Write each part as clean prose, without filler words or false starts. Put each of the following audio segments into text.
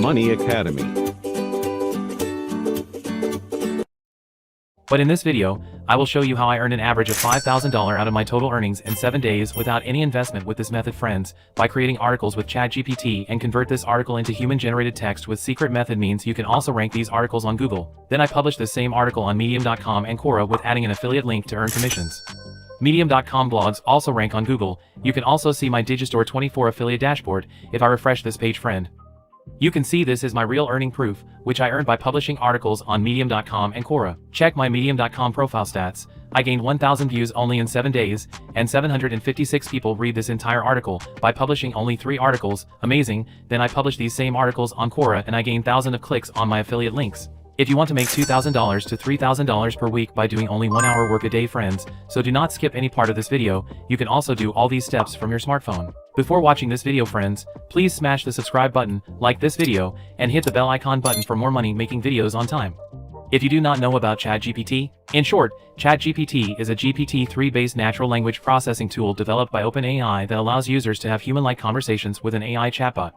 Money Academy. But in this video, I will show you how I earned an average of $5,000 out of my total earnings in 7 days without any investment with this method, friends, by creating articles with ChatGPT and convert this article into human-generated text with secret method means you can also rank these articles on Google. Then I published this same article on Medium.com and Quora with adding an affiliate link to earn commissions. Medium.com blogs also rank on Google. You can also see my Digistore 24 affiliate dashboard if I refresh this page, friend. You can see this is my real earning proof, which I earned by publishing articles on Medium.com and Quora. Check my Medium.com profile stats. I gained 1,000 views only in 7 days, and 756 people read this entire article by publishing only 3 articles. Amazing. Then I published these same articles on Quora and I gained thousands of clicks on my affiliate links. If you want to make $2,000 to $3,000 per week by doing only 1 hour work a day, friends, so do not skip any part of this video. You can also do all these steps from your smartphone. Before watching this video, friends, please smash the subscribe button, like this video, and hit the bell icon button for more money making videos on time. If you do not know about ChatGPT, in short, ChatGPT is a GPT-3 based natural language processing tool developed by OpenAI that allows users to have human-like conversations with an AI chatbot.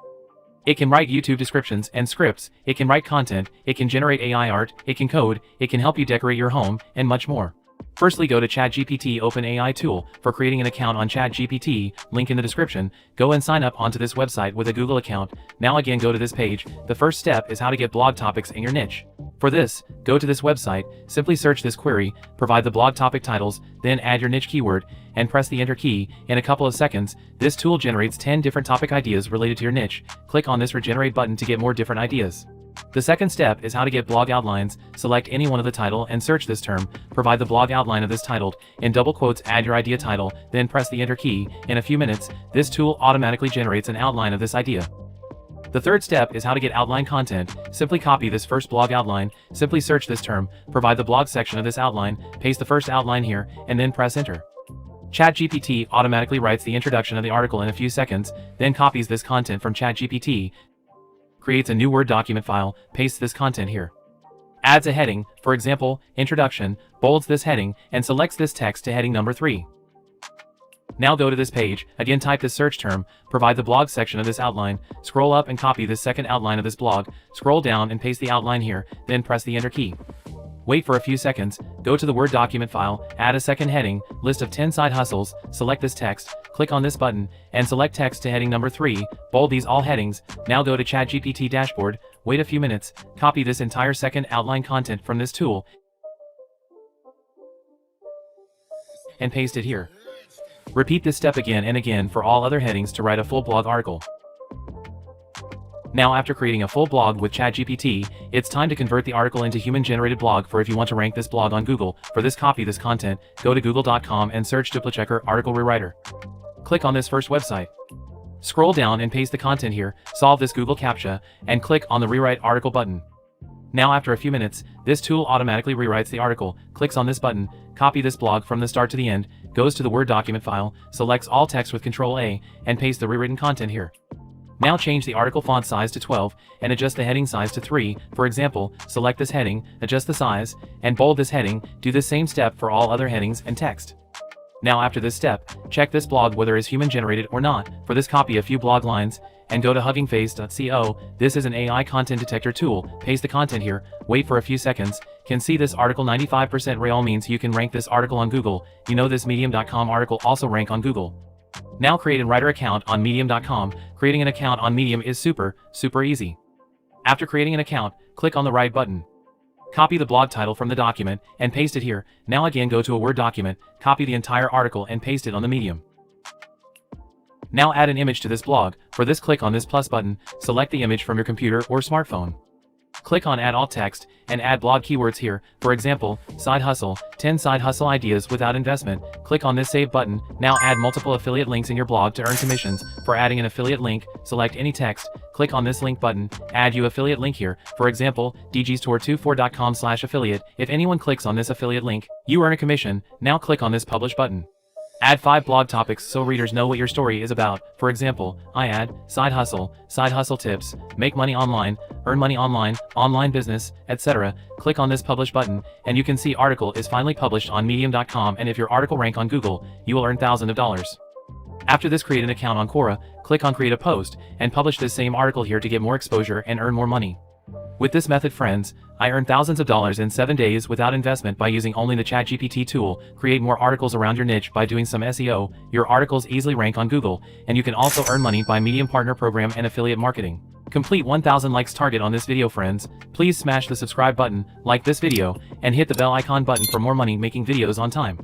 It can write YouTube descriptions and scripts, it can write content, it can generate AI art, it can code, it can help you decorate your home, and much more. Firstly, go to ChatGPT Open AI tool for creating an account on ChatGPT, link in the description. Go and sign up onto this website with a Google account. Now again, go to this page. The first step is how to get blog topics in your niche. For this, go to this website, simply search this query, provide the blog topic titles, then add your niche keyword, and press the enter key. In a couple of seconds, this tool generates 10 different topic ideas related to your niche. Click on this regenerate button to get more different ideas. The second step is how to get blog outlines. Select any one of the title and search this term. Provide the blog outline of this title. In double quotes, add your idea title, then press the enter key. In a few minutes, this tool automatically generates an outline of this idea. The third step is how to get outline content. Simply copy this first blog outline, simply search this term, provide the blog section of this outline, paste the first outline here, and then press enter. ChatGPT automatically writes the introduction of the article in a few seconds, then copies this content from ChatGPT, creates a new Word document file, pastes this content here. Adds a heading, for example, introduction, bolds this heading, and selects this text to heading number 3. Now go to this page, again type this search term, provide the blog section of this outline, scroll up and copy this second outline of this blog, scroll down and paste the outline here, then press the enter key. Wait for a few seconds, go to the Word document file, add a second heading, list of 10 side hustles, select this text, click on this button, and select text to heading number 3, bold these all headings. Now go to ChatGPT dashboard, wait a few minutes, copy this entire second outline content from this tool, and paste it here. Repeat this step again and again for all other headings to write a full blog article. Now after creating a full blog with ChatGPT, it's time to convert the article into human-generated blog if you want to rank this blog on Google. For this, copy this content, go to google.com and search DupliChecker article rewriter. Click on this first website. Scroll down and paste the content here, solve this Google CAPTCHA, and click on the rewrite article button. Now after a few minutes, this tool automatically rewrites the article, clicks on this button, copy this blog from the start to the end, goes to the Word document file, selects all text with Ctrl+A, and paste the rewritten content here. Now change the article font size to 12 and adjust the heading size to 3. For example, select this heading, adjust the size, and bold this heading. Do the same step for all other headings and text. Now after this step, check this blog whether it is human generated or not. For this, copy a few blog lines and go to huggingface.co. This is an AI content detector tool. Paste the content here, wait for a few seconds. Can see this article 95% real means you can rank this article on Google. You know this Medium.com article also rank on Google. Now create a writer account on Medium.com. Creating an account on Medium is super easy. After creating an account, click on the write button. Copy the blog title from the document and paste it here. Now again go to a Word document, copy the entire article and paste it on the Medium. Now add an image to this blog. For this, click on this plus button, select the image from your computer or smartphone. Click on Add Alt Text and add blog keywords here. For example, side hustle, 10 side hustle ideas without investment. Click on this Save button. Now add multiple affiliate links in your blog to earn commissions. For adding an affiliate link, select any text, click on this link button, add your affiliate link here. For example, dgstore24.com/affiliate. If anyone clicks on this affiliate link, you earn a commission. Now click on this Publish button. Add 5 blog topics so readers know what your story is about. For example, I add side hustle tips, make money online, earn money online, online business, etc. Click on this Publish button, and you can see article is finally published on Medium.com, and if your article rank on Google, you will earn thousands of dollars. After this, create an account on Quora, click on create a post, and publish this same article here to get more exposure and earn more money. With this method, friends, I earned thousands of dollars in 7 days without investment by using only the ChatGPT tool. Create more articles around your niche by doing some SEO, your articles easily rank on Google, and you can also earn money by Medium Partner Program and affiliate marketing. Complete 1000 likes target on this video, friends. Please smash the subscribe button, like this video, and hit the bell icon button for more money making videos on time.